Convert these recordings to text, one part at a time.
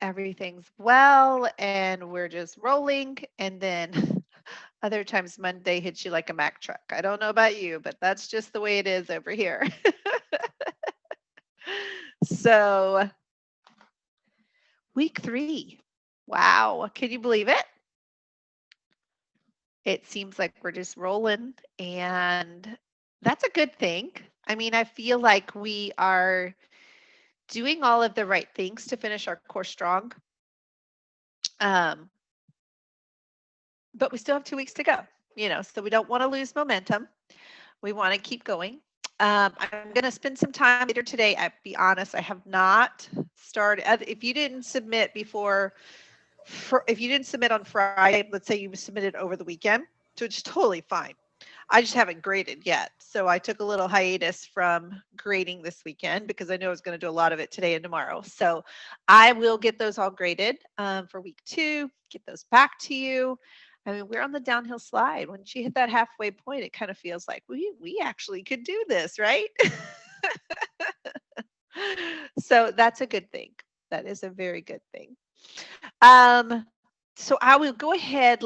everything's well and we're just rolling. And then other times Monday hits you like a Mack truck. I don't know about you, but that's just the way it is over here. So, week 3. Wow. Can you believe it? It seems like we're just rolling, and that's a good thing. I mean, I feel like we are doing all of the right things to finish our course strong. Um, but we still have 2 weeks to go, so we don't want to lose momentum. We want to keep going. I'm going to spend some time later today. I'll be honest, I have not started. If you didn't submit if you didn't submit on Friday, let's say you submitted over the weekend, so it's totally fine. I just haven't graded yet. So I took a little hiatus from grading this weekend because I knew I was going to do a lot of it today and tomorrow. So I will get those all graded for week 2, get those back to you. I mean, we're on the downhill slide. Once you hit that halfway point, it kind of feels like we actually could do this, right? So that's a good thing. That is a very good thing. So I will go ahead.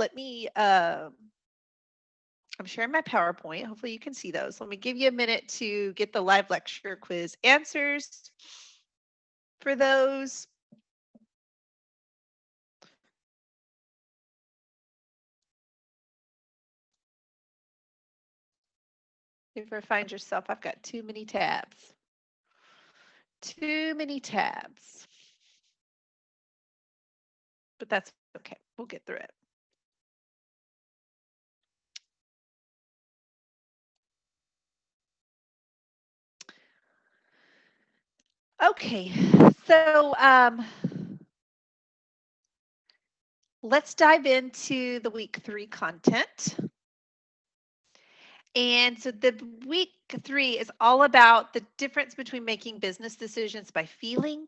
I'm sharing my PowerPoint. Hopefully you can see those. Let me give you a minute to get the live lecture quiz answers for those. If you ever find yourself, I've got too many tabs. Too many tabs. But that's okay. We'll get through it. Okay, so let's dive into the week 3 content. And so the week 3 is all about the difference between making business decisions by feeling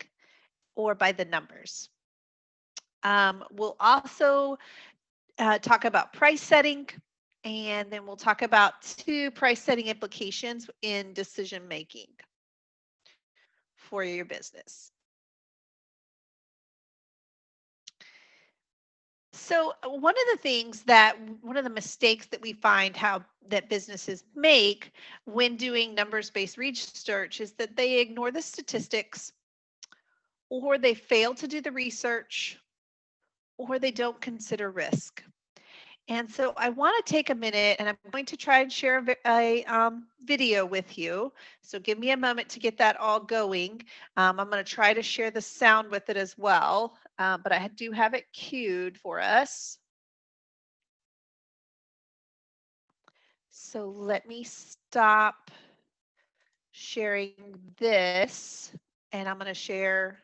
or by the numbers. We'll also talk about price setting, and then we'll talk about 2 price setting implications in decision making for your business. So one of the mistakes that we find that businesses make when doing numbers-based research is that they ignore the statistics, or they fail to do the research, or they don't consider risk. And so I want to take a minute, and I'm going to try and share a video with you. So give me a moment to get that all going. I'm going to try to share the sound with it as well, but I do have it queued for us. So let me stop sharing this, and I'm going to share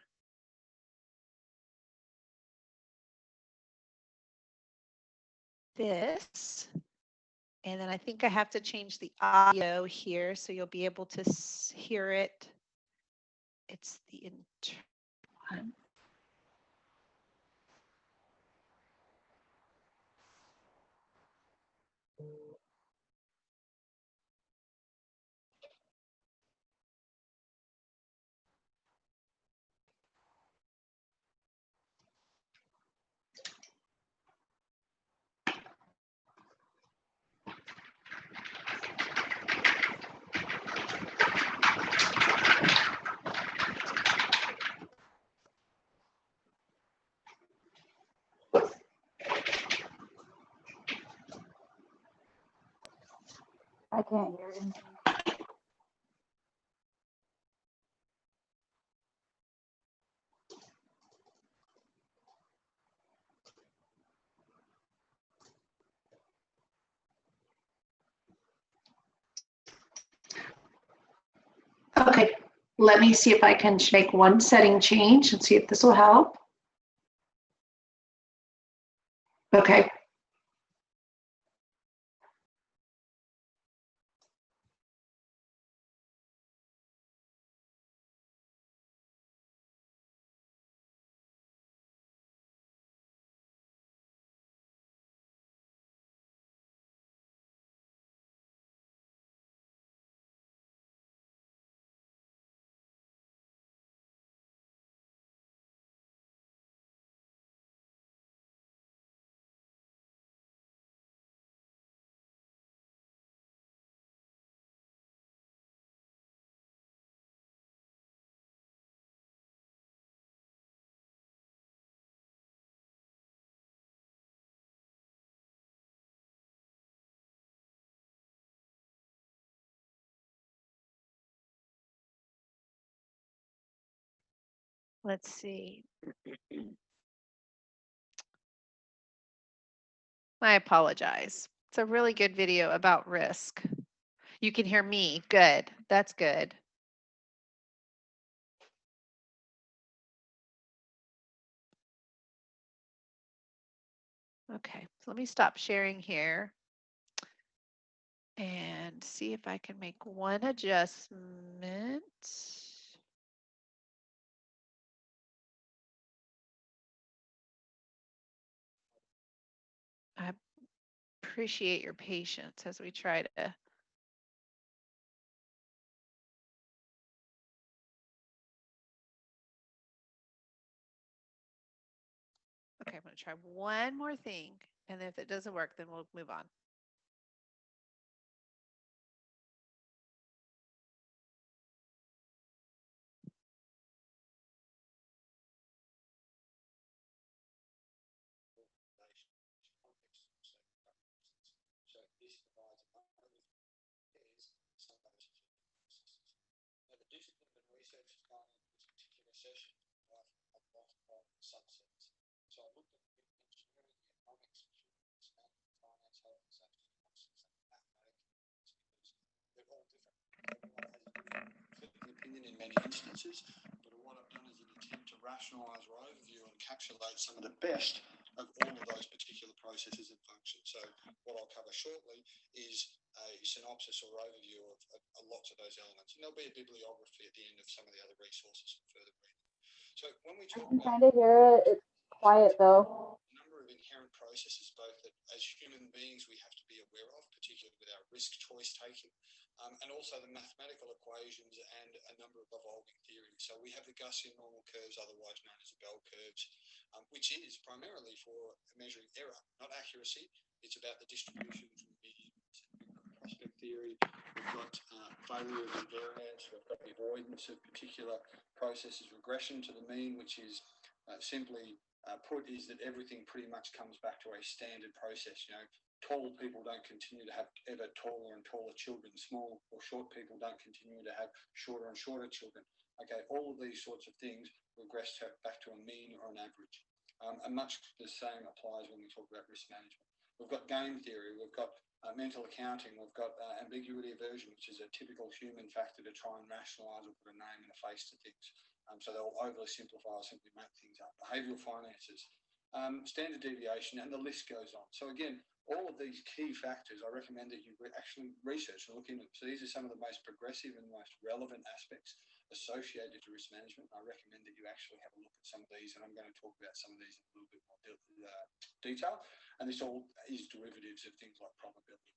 this. And then I think I have to change the audio here so you'll be able to hear it. It's the intro one. I can't hear him. Okay, let me see if I can make one setting change and see if this will help. Okay. Let's see. I apologize. It's a really good video about risk. You can hear me. Good. That's good. Okay, so let me stop sharing here and see if I can make one adjustment. I appreciate your patience as we try to. Okay, I'm going to try one more thing, and if it doesn't work, then we'll move on. Opinion in many instances, but what I've done is an attempt to rationalise or overview and encapsulate some of the best of all of those particular processes and functions. So what I'll cover shortly is a synopsis or overview of lots of those elements, and there'll be a bibliography at the end of some of the other resources for further reading. So when we talk about, kind of hear it. It's quiet though. A number of inherent processes, both that as human beings we have to be aware of, particularly with our risk choice taking, and also the mathematical equations and a number of evolving theories. So we have the Gaussian normal curves, otherwise known as the bell curves, which is primarily for measuring error, not accuracy. It's about the distribution from mean. Prospect theory. We've got failure of invariance. We've got the avoidance of particular processes, regression to the mean, which is simply put is that everything pretty much comes back to a standard process. You know, tall people don't continue to have ever taller and taller children. Small or short people don't continue to have shorter and shorter children. Okay, all of these sorts of things regress back to a mean or an average. And much the same applies when we talk about risk management. We've got game theory, we've got mental accounting, we've got ambiguity aversion, which is a typical human factor to try and rationalise or put a name and a face to things. So they'll overly simplify or simply make things up. Behavioural finances, standard deviation, and the list goes on. So again, all of these key factors, I recommend that you actually research and look into them. So these are some of the most progressive and most relevant aspects associated to risk management. I recommend that you actually have a look at some of these, and I'm going to talk about some of these in a little bit more detail. And this all is derivatives of things like probability.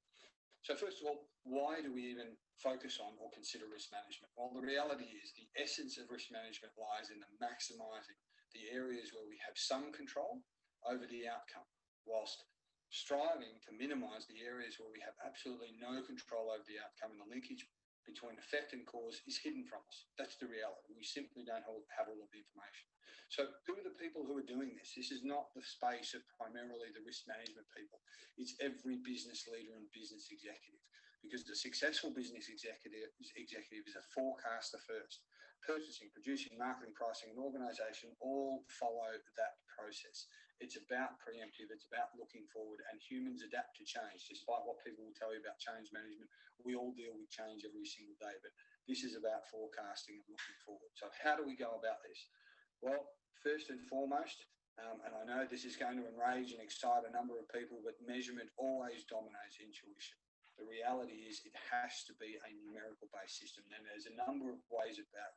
So first of all, why do we even focus on or consider risk management? Well, the reality is the essence of risk management lies in the maximising the areas where we have some control over the outcome, whilst striving to minimise the areas where we have absolutely no control over the outcome, and the linkage between effect and cause is hidden from us. That's the reality. We simply don't have all of the information. So who are the people who are doing this? This is not the space of primarily the risk management people. It's every business leader and business executive, because the successful business executive is a forecaster first. Purchasing, producing, marketing, pricing, and organisation all follow that process. It's about preemptive, it's about looking forward, and humans adapt to change. Despite what people will tell you about change management, we all deal with change every single day, but this is about forecasting and looking forward. So how do we go about this? Well, first and foremost, and I know this is going to enrage and excite a number of people, but measurement always dominates intuition. The reality is it has to be a numerical based system. And there's a number of ways about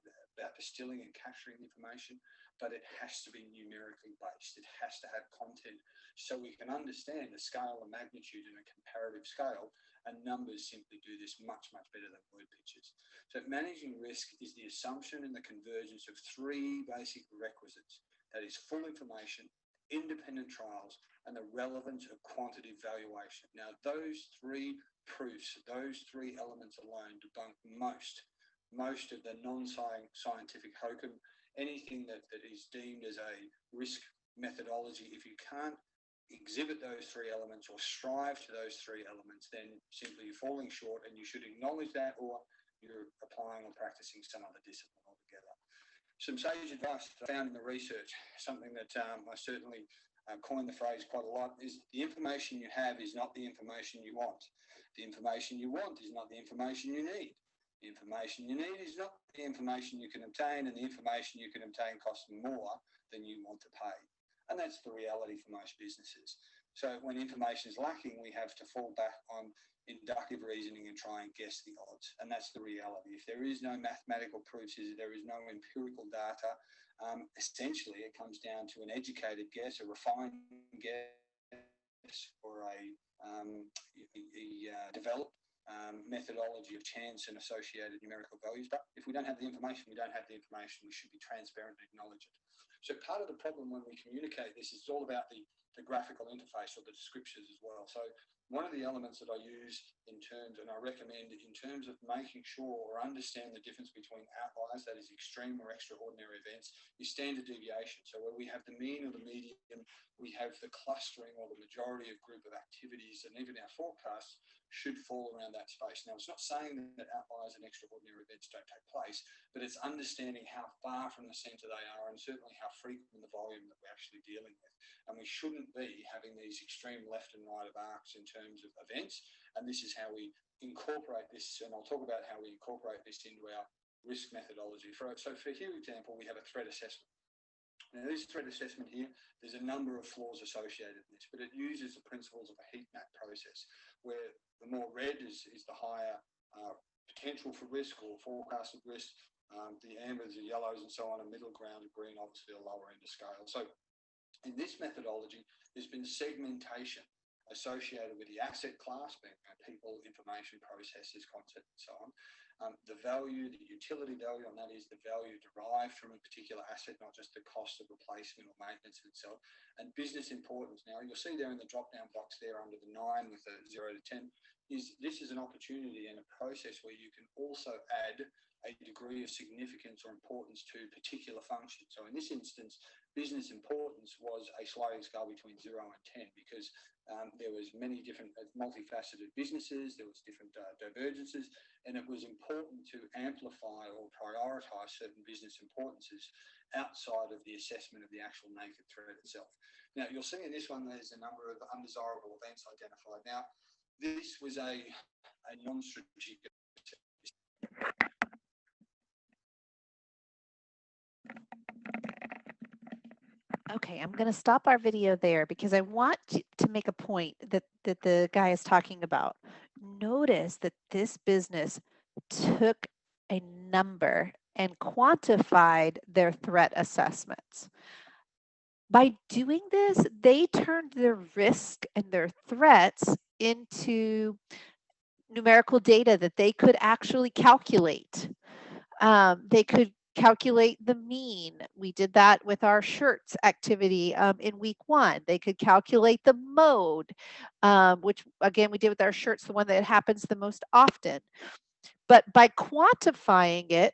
distilling and capturing information, but it has to be numerically based. It has to have content so we can understand the scale and magnitude in a comparative scale, and numbers simply do this much, much better than word pictures. So managing risk is the assumption and the convergence of three basic requisites. That is full information, independent trials, and the relevance of quantitative valuation. Now, those three proofs, those three elements alone debunk most of the non-scientific hokum, anything that is deemed as a risk methodology. If you can't exhibit those three elements or strive to those three elements, then simply you're falling short, and you should acknowledge that, or you're applying or practicing some other discipline altogether. Some sage advice that I found in the research, something that I certainly coined the phrase quite a lot, is the information you have is not the information you want. The information you want is not the information you need. The information you need is not the information you can obtain, and the information you can obtain costs more than you want to pay. And that's the reality for most businesses. So when information is lacking, we have to fall back on inductive reasoning and try and guess the odds. And that's the reality. If there is no mathematical proofs, there is no empirical data, essentially it comes down to an educated guess, a refined guess, or a developed methodology of chance and associated numerical values. But if we don't have the information, we don't have the information. We should be transparent and acknowledge it. So part of the problem when we communicate this is all about the graphical interface or the descriptions as well. So one of the elements that I use in terms, and I recommend in terms of making sure or understand the difference between outliers, that is extreme or extraordinary events, is standard deviation. So where we have the mean or the median, we have the clustering or the majority of group of activities, and even our forecasts should fall around that space. Now, it's not saying that outliers and extraordinary events don't take place, but it's understanding how far from the centre they are, and certainly how frequent the volume that we're actually dealing with. And we shouldn't be having these extreme left and right of arcs in terms of events. And this is how we incorporate this, and I'll talk about how we incorporate this into our risk methodology. So for here example, we have a threat assessment. Now, this threat assessment here, there's a number of flaws associated with this, but it uses the principles of a heat map process, where the more red is the higher potential for risk or forecasted risk. The ambers, the yellows, and so on, a middle ground of green, obviously a lower end of scale. So in this methodology, there's been segmentation associated with the asset class, being people, information, processes, concept, and so on. The value, the utility value, and that is the value derived from a particular asset, not just the cost of replacement or maintenance of itself. And business importance. Now, you'll see there in the drop-down box there under the 9 with a 0 to 10, this is an opportunity and a process where you can also add a degree of significance or importance to particular functions. So in this instance, business importance was a sliding scale between 0 and 10 because there was many different multifaceted businesses, there was different divergences, and it was important to amplify or prioritise certain business importances outside of the assessment of the actual naked threat itself. Now, you'll see in this one there's a number of undesirable events identified. Now, this was a non-strategic. Okay, I'm going to stop our video there because I want to make a point that the guy is talking about. Notice that this business took a number and quantified their threat assessments. By doing this, they turned their risk and their threats into numerical data that they could actually calculate. They could calculate the mean. We did that with our shirts activity in week 1. They could calculate the mode, which again, we did with our shirts, the one that happens the most often. But by quantifying it,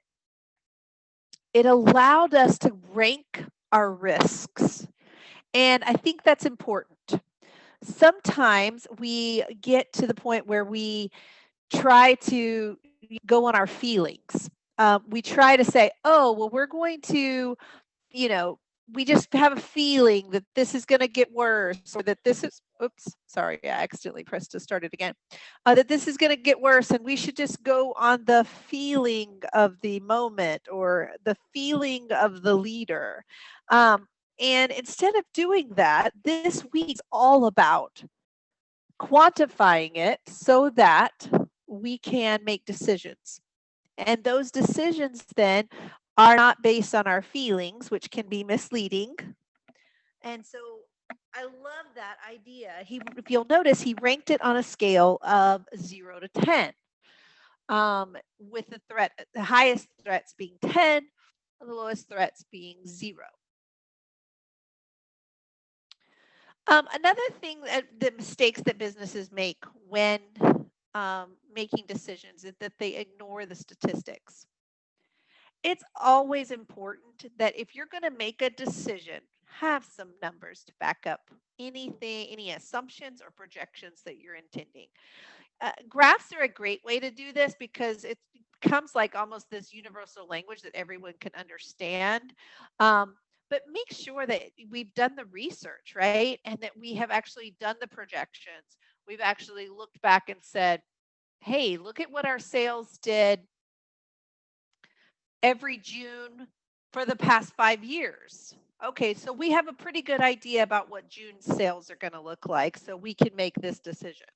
it allowed us to rank our risks. And I think that's important. Sometimes we get to the point where we try to go on our feelings. We try to say, oh, well, we're going to, we just have a feeling that this is going to get worse, or that this is, oops, sorry, I accidentally pressed to start it again, that this is going to get worse, and we should just go on the feeling of the moment or the feeling of the leader. And instead of doing that, this week's all about quantifying it so that we can make decisions. And those decisions then are not based on our feelings, which can be misleading. And so I love that idea. If you'll notice, he ranked it on a scale of 0 to 10, with the highest threats being 10, and the lowest threats being 0. Another thing, the mistakes that businesses make when making decisions is that they ignore the statistics. It's always important that if you're going to make a decision, have some numbers to back up any assumptions or projections that you're intending. Graphs are a great way to do this because it becomes like almost this universal language that everyone can understand. But make sure that we've done the research, right? And that we have actually done the projections. We've actually looked back and said, hey, look at what our sales did every June for the past 5 years. Okay, so we have a pretty good idea about what June sales are going to look like, so we can make this decision.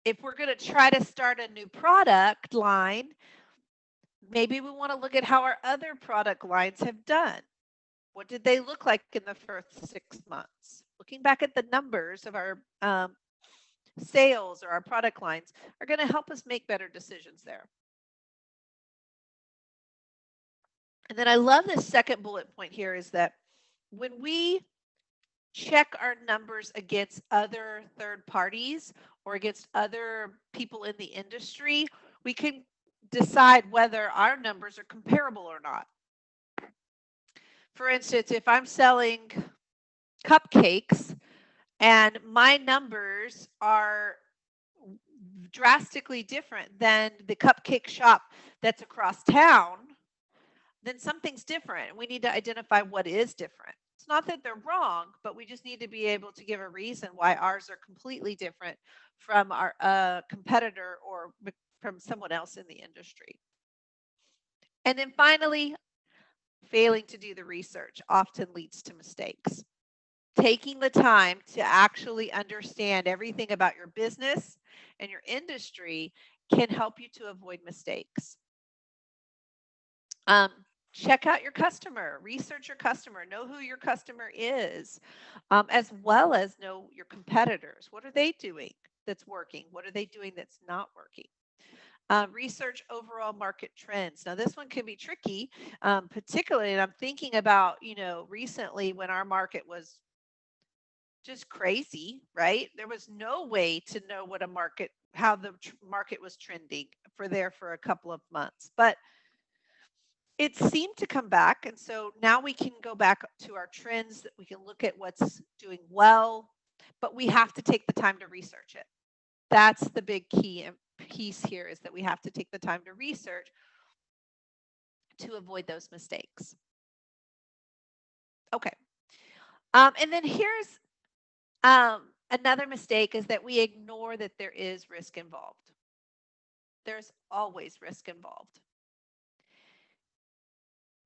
If we're going to try to start a new product line, maybe we want to look at how our other product lines have done. What did they look like in the first 6 months? Looking back at the numbers of our sales or our product lines are going to help us make better decisions there. And then I love this second bullet point here is that when we check our numbers against other third parties or against other people in the industry, we can decide whether our numbers are comparable or not. For instance, if I'm selling cupcakes and my numbers are drastically different than the cupcake shop that's across town, then something's different. We need to identify what is different. It's not that they're wrong, but we just need to be able to give a reason why ours are completely different from our competitor or from someone else in the industry. And then finally, failing to do the research often leads to mistakes. Taking the time to actually understand everything about your business and your industry can help you to avoid mistakes. Check out your customer, research your customer, know who your customer is, as well as know your competitors. What are they doing that's working? What are they doing that's not working? Research overall market trends. Now, this one can be tricky, particularly, and I'm thinking about, recently when our market was just crazy, right? There was no way to know how the market was trending for a couple of months. But it seemed to come back. And so now we can go back to our trends, that we can look at what's doing well, but we have to take the time to research it. That's the big key piece here, is that we have to take the time to research to avoid those mistakes. Okay. And then here's another mistake, is that we ignore that there is risk involved. There's always risk involved.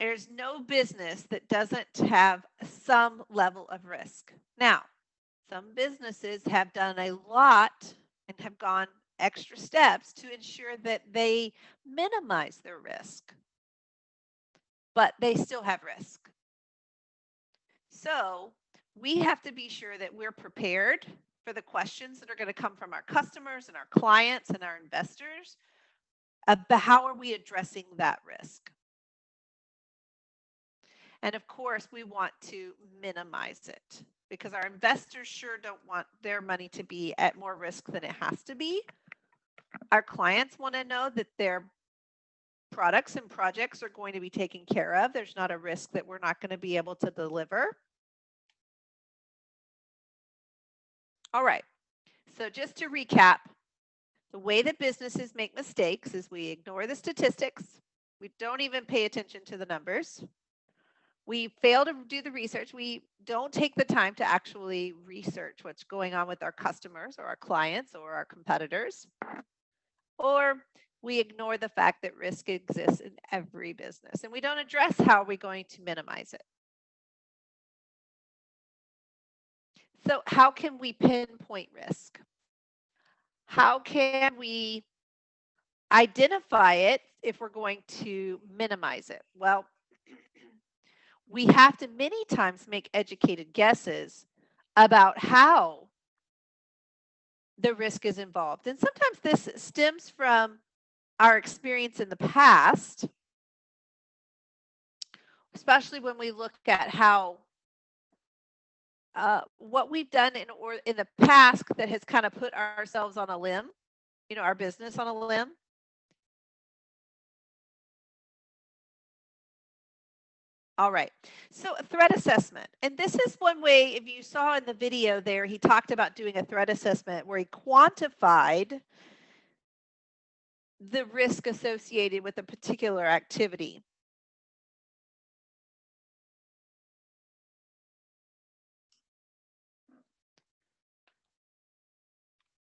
There's no business that doesn't have some level of risk. Now, some businesses have done a lot and have gone extra steps to ensure that they minimize their risk, but they still have risk. So we have to be sure that we're prepared for the questions that are going to come from our customers and our clients and our investors about how are we addressing that risk. And of course, we want to minimize it, because our investors sure don't want their money to be at more risk than it has to be. Our clients want to know that their products and projects are going to be taken care of. There's not a risk that we're not going to be able to deliver. All right. So just to recap, the way that businesses make mistakes is we ignore the statistics. We don't even pay attention to the numbers. We fail to do the research. We don't take the time to actually research what's going on with our customers or our clients or our competitors. Or we ignore the fact that risk exists in every business, and we don't address how we're going to minimize it. So how can we pinpoint risk? How can we identify it if we're going to minimize it? Well, we have to many times make educated guesses about how the risk is involved. And sometimes this stems from our experience in the past, especially when we look at how what we've done in the past that has kind of put ourselves on a limb, our business on a limb. All right, so a threat assessment. And this is one way, if you saw in the video there, he talked about doing a threat assessment where he quantified the risk associated with a particular activity.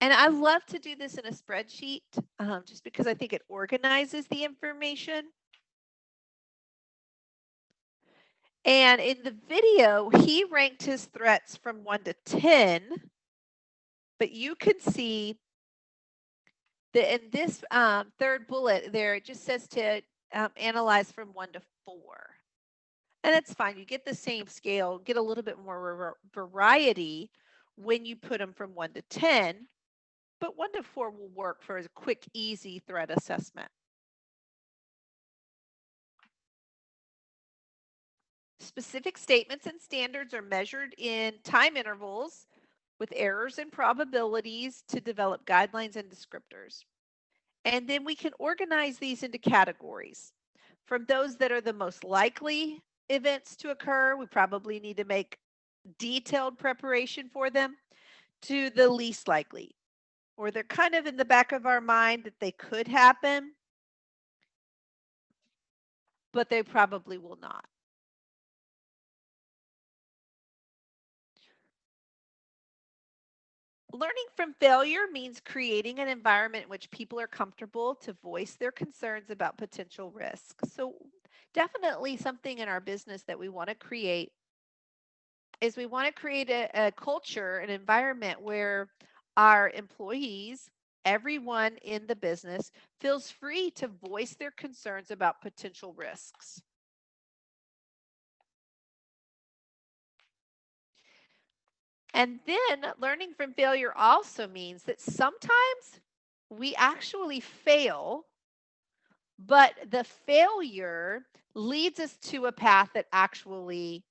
And I love to do this in a spreadsheet just because I think it organizes the information. And in the video, he ranked his threats from 1 to 10, but you can see that in this third bullet there, it just says to analyze from 1 to 4. And that's fine. You get the same scale, get a little bit more variety when you put them from 1 to 10, but 1 to 4 will work for a quick, easy threat assessment. Specific statements and standards are measured in time intervals with errors and probabilities to develop guidelines and descriptors. And then we can organize these into categories. From those that are the most likely events to occur, we probably need to make detailed preparation for them, to the least likely, or they're kind of in the back of our mind that they could happen, but they probably will not. Learning from failure means creating an environment in which people are comfortable to voice their concerns about potential risks. So definitely something in our business that we want to create is we want to create a culture, an environment where our employees, everyone in the business, feels free to voice their concerns about potential risks. And then learning from failure also means that sometimes we actually fail, but the failure leads us to a path that actually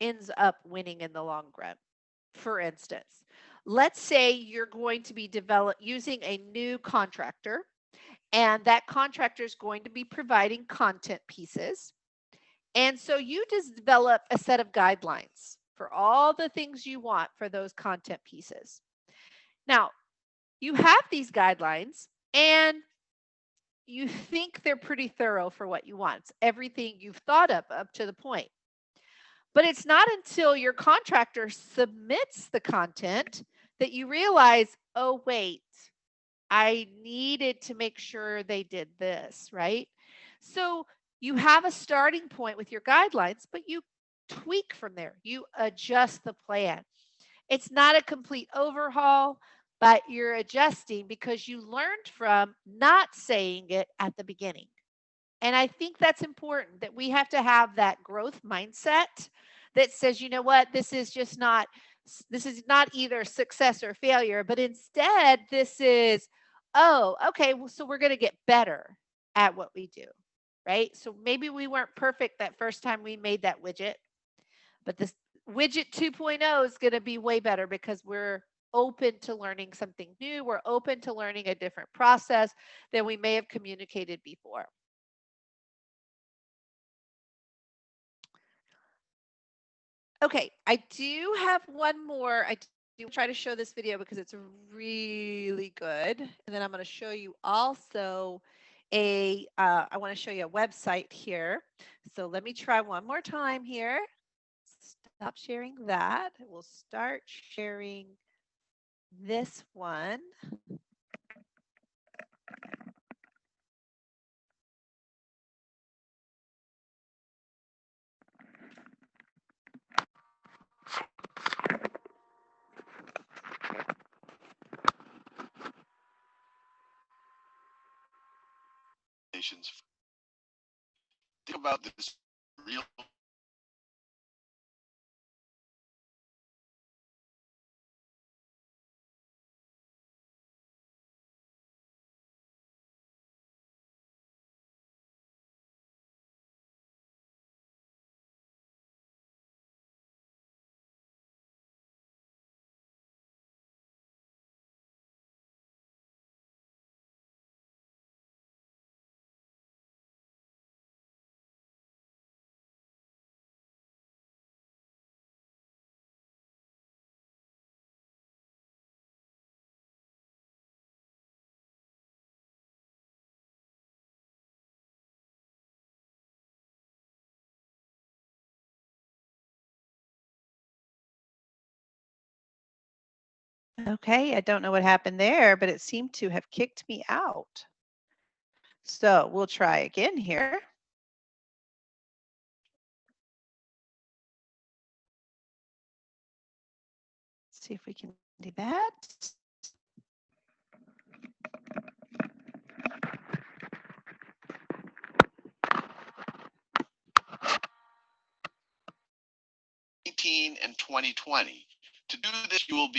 ends up winning in the long run. For instance, let's say you're going to be using a new contractor, and that contractor is going to be providing content pieces. And so you just develop a set of guidelines for all the things you want for those content pieces. Now, you have these guidelines and you think they're pretty thorough for what you want. It's everything you've thought of up to the point. But it's not until your contractor submits the content that you realize, oh, wait, I needed to make sure they did this, right? So you have a starting point with your guidelines, but you tweak from there. You adjust the plan. It's not a complete overhaul, but you're adjusting because you learned from not saying it at the beginning. And I think that's important, that we have to have that growth mindset that says, you know what, this is not either success or failure, but instead this is, oh, okay, well, so we're going to get better at what we do, right? So maybe we weren't perfect that first time we made that widget, but this widget 2.0 is going to be way better because we're open to learning something new. We're open to learning a different process than we may have communicated before. Okay, I do have one more. I do try to show this video because it's really good. And then I'm going to show you also I want to show you a website here. So let me try one more time here. Stop sharing that. We'll start sharing this one. Think about this real Okay, I don't know what happened there, but it seemed to have kicked me out. So we'll try again here. See if we can do that. And 2020. To do this, will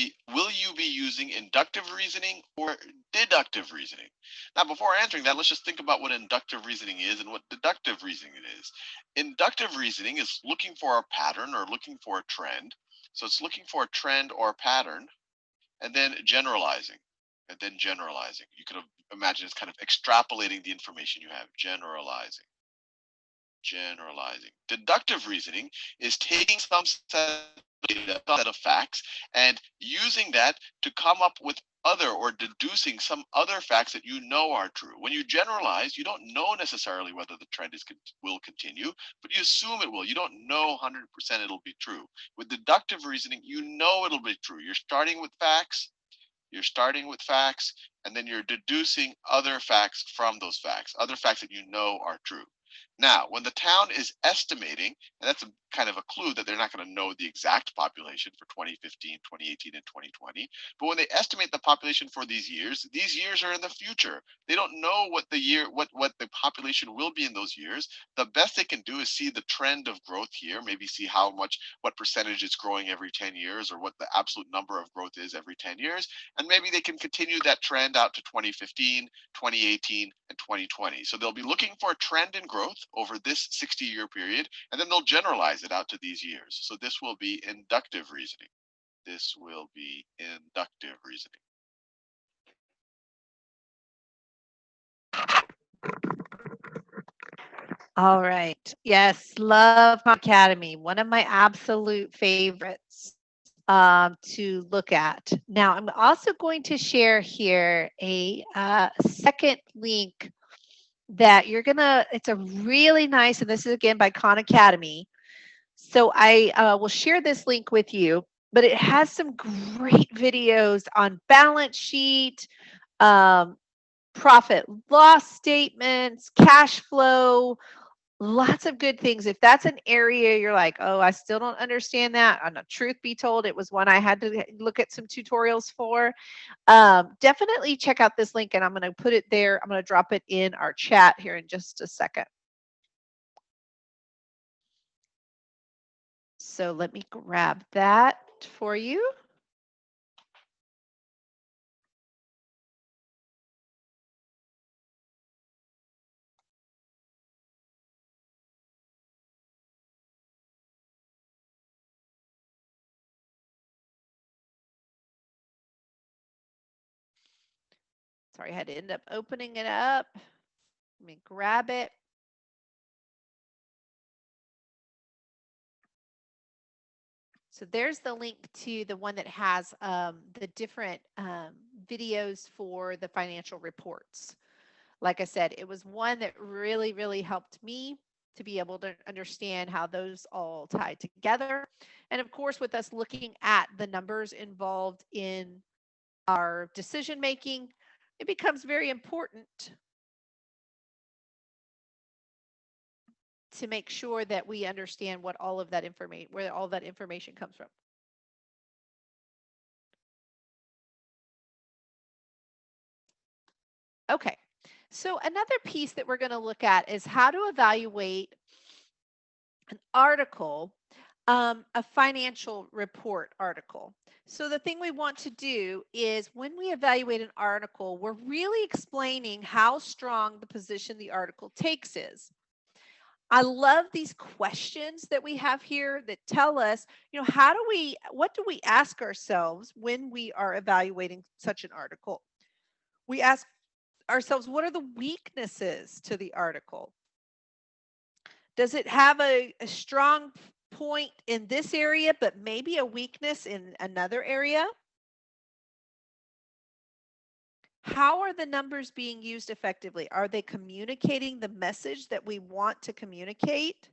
you be using inductive reasoning or deductive reasoning? Now, before answering that, let's just think about what inductive reasoning is and what deductive reasoning is. Inductive reasoning is looking for a pattern or looking for a trend. So it's looking for a trend or a pattern and then generalizing. You could imagine it's kind of extrapolating the information you have, generalizing. Deductive reasoning is taking some set of facts and using that to come up with other or deducing some other facts that you know are true. When you generalize, you don't know necessarily whether the trend will continue, but you assume it will. You don't know 100% it'll be true. With deductive reasoning, you know it'll be true. You're starting with facts, and then you're deducing other facts from those facts, other facts that you know are true. Now, when the town is estimating, and that's a kind of a clue that they're not going to know the exact population for 2015, 2018, and 2020, but when they estimate the population for these years are in the future. They don't know what the population will be in those years. The best they can do is see the trend of growth here, maybe see what percentage it's growing every 10 years, or what the absolute number of growth is every 10 years, and maybe they can continue that trend out to 2015, 2018, and 2020. So they'll be looking for a trend in growth over this 60-year period, and then they'll generalize it out to these years. So this will be inductive reasoning. All right. Yes, love Khan Academy. One of my absolute favorites to look at. Now, I'm also going to share here a second link that it's a really nice, and this is again by Khan Academy. So I will share this link with you, but it has some great videos on balance sheet, profit loss statements, cash flow, lots of good things. If that's an area you're like, oh, I still don't understand that. And truth be told, it was one I had to look at some tutorials for. Definitely check out this link, and I'm going to put it there. I'm going to drop it in our chat here in just a second. So let me grab that for you. Sorry, I had to end up opening it up. Let me grab it. So there's the link to the one that has the different videos for the financial reports. Like I said, it was one that really, really helped me to be able to understand how those all tie together. And of course, with us looking at the numbers involved in our decision making, it becomes very important to make sure that we understand what all of that information, where all that information comes from. Okay, so another piece that we're going to look at is how to evaluate an article, a financial report article. So the thing we want to do is when we evaluate an article, we're really explaining how strong the position the article takes is. I love these questions that we have here that tell us, what do we ask ourselves when we are evaluating such an article? We ask ourselves, what are the weaknesses to the article? Does it have a strong point in this area, but maybe a weakness in another area? How are the numbers being used effectively? Are they communicating the message that we want to communicate?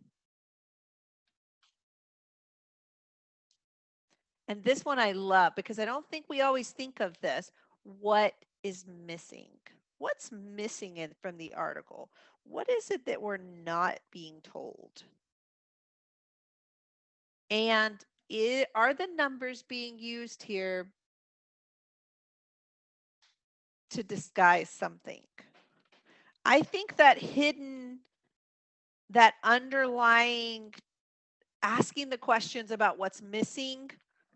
And this one I love because I don't think we always think of this. What is missing? What's missing from the article? What is it that we're not being told? And are the numbers being used here to disguise something? I think that that underlying asking the questions about what's missing,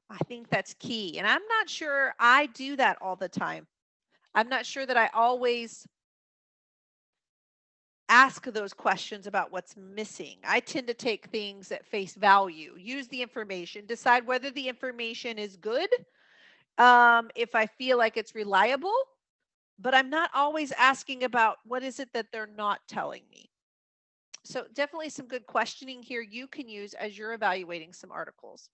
I think that's key. And I'm not sure I do that all the time. I'm not sure that I always ask those questions about what's missing. I tend to take things at face value, use the information, decide whether the information is good, if I feel like it's reliable, but I'm not always asking about what is it that they're not telling me. So definitely some good questioning here you can use as you're evaluating some articles.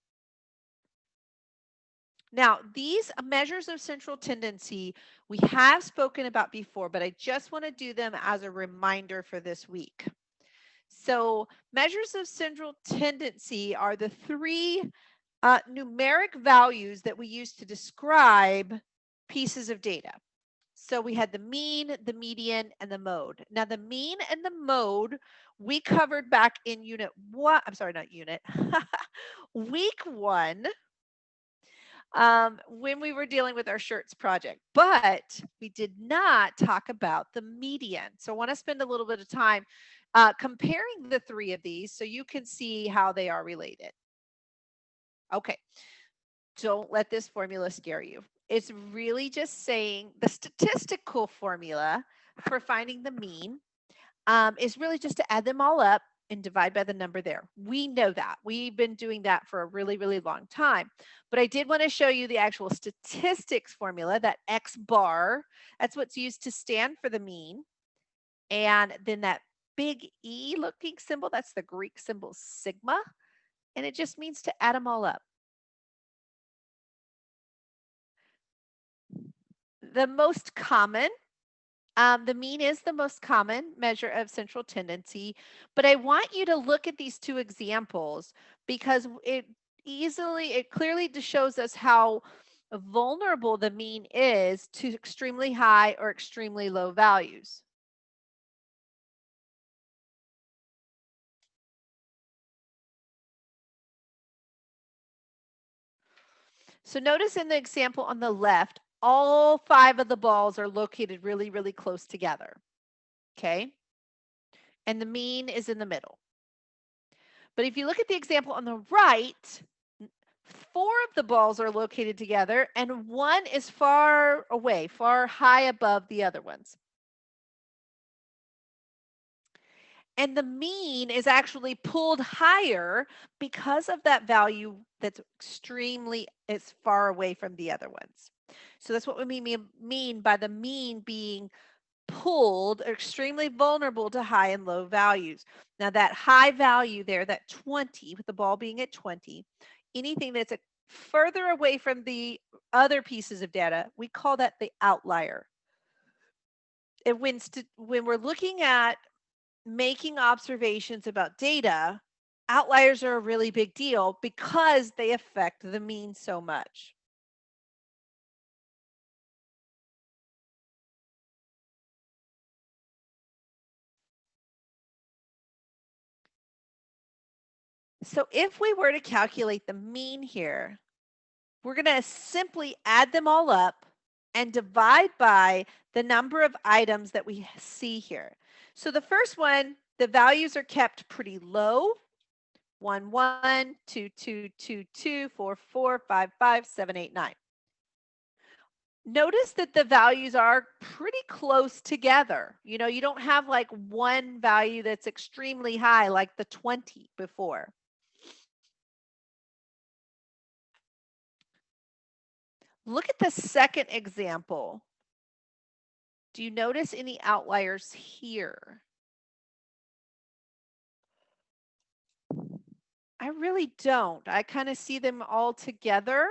Now, these measures of central tendency we have spoken about before, but I just want to do them as a reminder for this week. So measures of central tendency are the three numeric values that we use to describe pieces of data. So we had the mean, the median, and the mode. Now the mean and the mode we covered back in unit one. I'm sorry, not unit. Week 1. When we were dealing with our shirts project, but we did not talk about the median. So I want to spend a little bit of time comparing the three of these so you can see how they are related. Okay, don't let this formula scare you. It's really just saying the statistical formula for finding the mean is really just to add them all up and divide by the number there. We know that. We've been doing that for a really, really long time. But I did want to show you the actual statistics formula, that X bar. That's what's used to stand for the mean. And then that big E looking symbol, that's the Greek symbol sigma. And it just means to add them all up. The most common, the mean is the most common measure of central tendency, but I want you to look at these two examples because it clearly shows us how vulnerable the mean is to extremely high or extremely low values. So notice in the example on the left, all 5 of the balls are located really, really close together. Okay. And the mean is in the middle. But if you look at the example on the right, 4 of the balls are located together and 1 is far away, far high above the other ones. And the mean is actually pulled higher because of that value that's it's far away from the other ones. So that's what we mean by the mean being pulled, extremely vulnerable to high and low values. Now that high value there, that 20, with the ball being at 20, anything that's further away from the other pieces of data, we call that the outlier. And when we're looking at making observations about data, outliers are a really big deal because they affect the mean so much. So if we were to calculate the mean here, we're going to simply add them all up and divide by the number of items that we see here. So the first one, the values are kept pretty low. 1, 1, 2, 2, 2, 2, 4, 4, 5, 5, 7, 8, 9. Notice that the values are pretty close together. You know, you don't have like one value that's extremely high like the 20 before. Look at the second example. Do you notice any outliers here? I really don't. I kind of see them all together.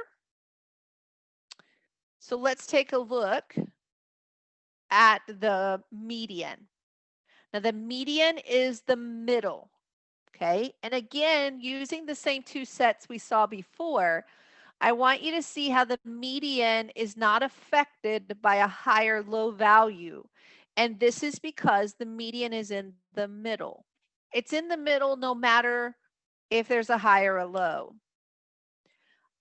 So let's take a look at the median. Now the median is the middle, okay? And again, using the same two sets we saw before, I want you to see how the median is not affected by a high or low value. And this is because the median is in the middle. It's in the middle no matter if there's a high or a low.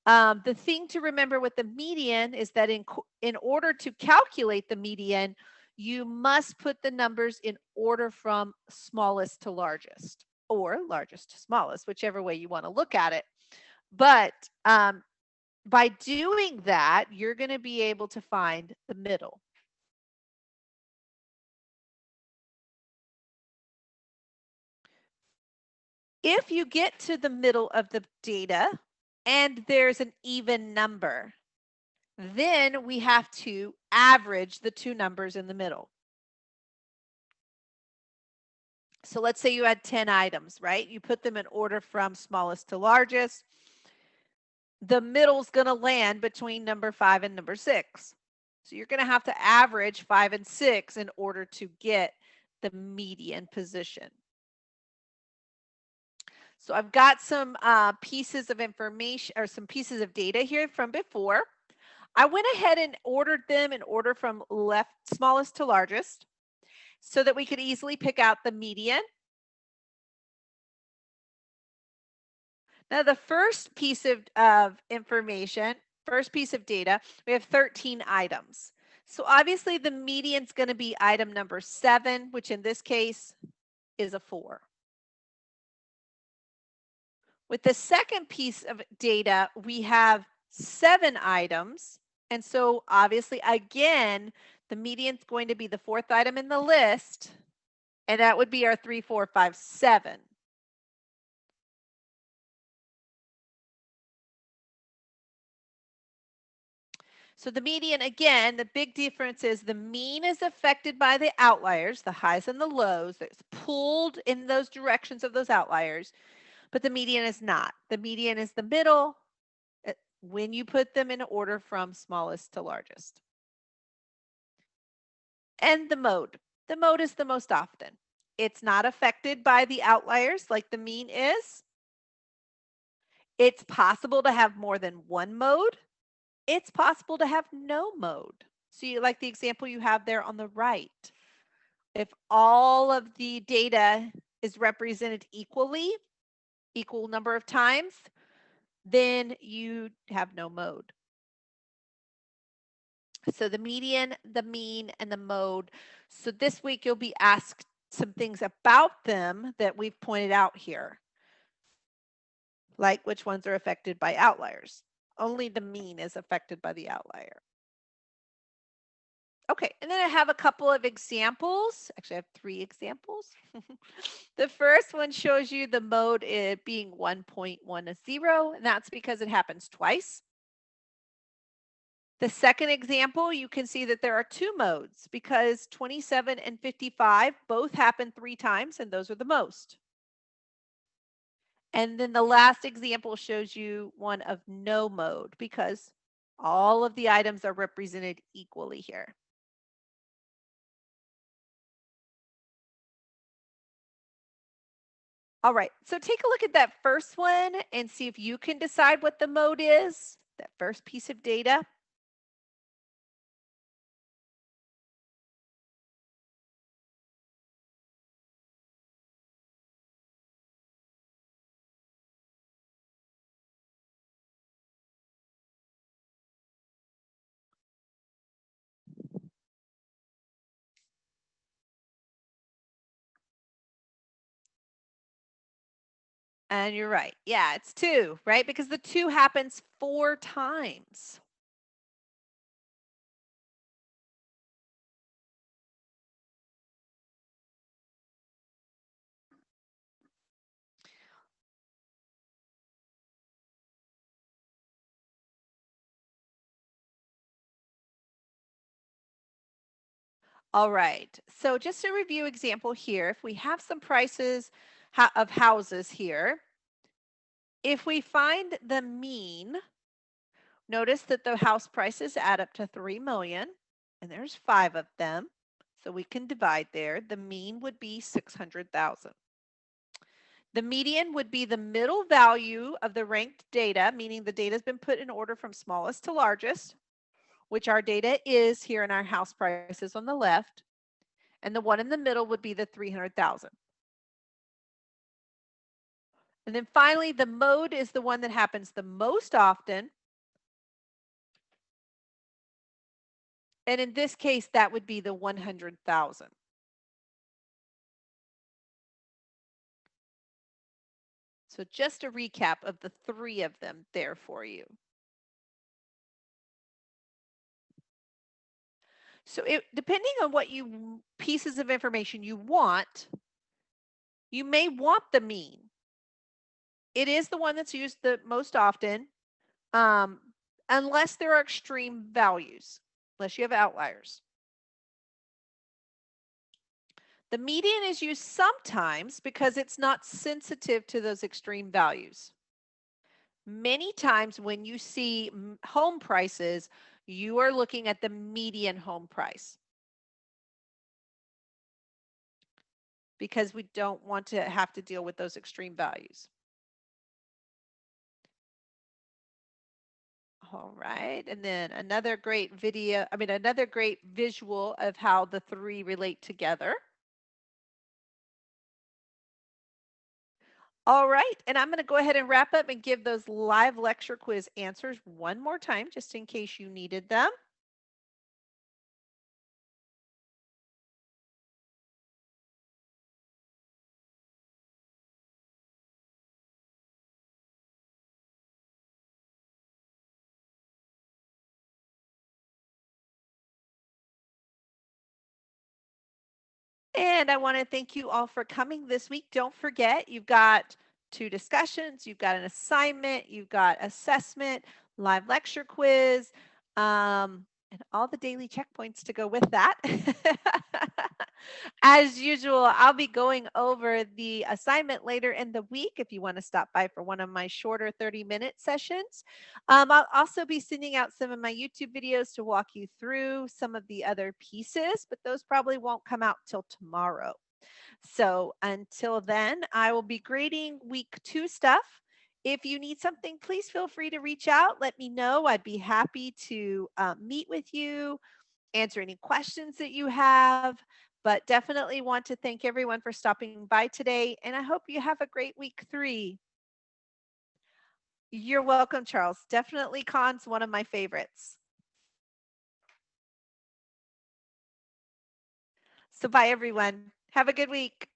The thing to remember with the median is that in order to calculate the median, you must put the numbers in order from smallest to largest, or largest to smallest, whichever way you want to look at it. But by doing that, you're going to be able to find the middle. If you get to the middle of the data and there's an even number, then we have to average the two numbers in the middle. So let's say you had 10 items, right? You put them in order from smallest to largest. The middle's going to land between number 5 and number 6. So you're going to have to average 5 and 6 in order to get the median position. So I've got some pieces of information or some pieces of data here from before. I went ahead and ordered them in order from left smallest to largest so that we could easily pick out the median. Now the first piece of information, first piece of data, we have 13 items. So obviously the median is going to be item number 7, which in this case is a 4. With the second piece of data, we have 7 items. And so obviously, again, the median is going to be the 4th item in the list. And that would be our 3, 4, 5, 7. So the median, again, the big difference is the mean is affected by the outliers, the highs and the lows. It's pulled in those directions of those outliers. But the median is not. The median is the middle when you put them in order from smallest to largest. And the mode. The mode is the most often. It's not affected by the outliers like the mean is. It's possible to have more than one mode. It's possible to have no mode. So you like the example you have there on the right. If all of the data is represented equally, equal number of times, then you have no mode. So the median, the mean, and the mode. So this week you'll be asked some things about them that we've pointed out here. Like which ones are affected by outliers. Only the mean is affected by the outlier. Okay, and then I have a couple of examples. Actually, I have 3 examples. The first one shows you the mode being 1.10, and that's because it happens twice. The second example, you can see that there are 2 modes because 27 and 55 both happen 3 times, and those are the most. And then the last example shows you one of no mode because all of the items are represented equally here. All right, so take a look at that first one and see if you can decide what the mode is, that first piece of data. And you're right. Yeah, it's 2, right? Because the 2 happens 4 times. All right, so just a review example here. If we have some prices of houses here, if we find the mean, notice that the house prices add up to 3 million, and there's 5 of them. So we can divide there. The mean would be 600,000. The median would be the middle value of the ranked data, meaning the data has been put in order from smallest to largest, which our data is here in our house prices on the left. And the one in the middle would be the 300,000. And then finally, the mode is the one that happens the most often. And in this case, that would be the 100,000. So just a recap of the three of them there for you. So depending on what pieces of information you want, you may want the mean. It is the one that's used the most often, unless there are extreme values, unless you have outliers. The median is used sometimes because it's not sensitive to those extreme values. Many times when you see home prices, you are looking at the median home price because we don't want to have to deal with those extreme values. All right, and then another great visual of how the three relate together. All right, and I'm going to go ahead and wrap up and give those live lecture quiz answers one more time, just in case you needed them. And I want to thank you all for coming this week. Don't forget, you've got 2 discussions, you've got an assignment, you've got assessment, live lecture quiz, and all the daily checkpoints to go with that. As usual, I'll be going over the assignment later in the week if you want to stop by for one of my shorter 30-minute sessions. I'll also be sending out some of my YouTube videos to walk you through some of the other pieces, but those probably won't come out till tomorrow. So until then, I will be grading week 2 stuff. If you need something, please feel free to reach out. Let me know. I'd be happy to meet with you, answer any questions that you have, but definitely want to thank everyone for stopping by today, and I hope you have a great week 3. You're welcome, Charles. Definitely Khan's one of my favorites. So bye, everyone. Have a good week.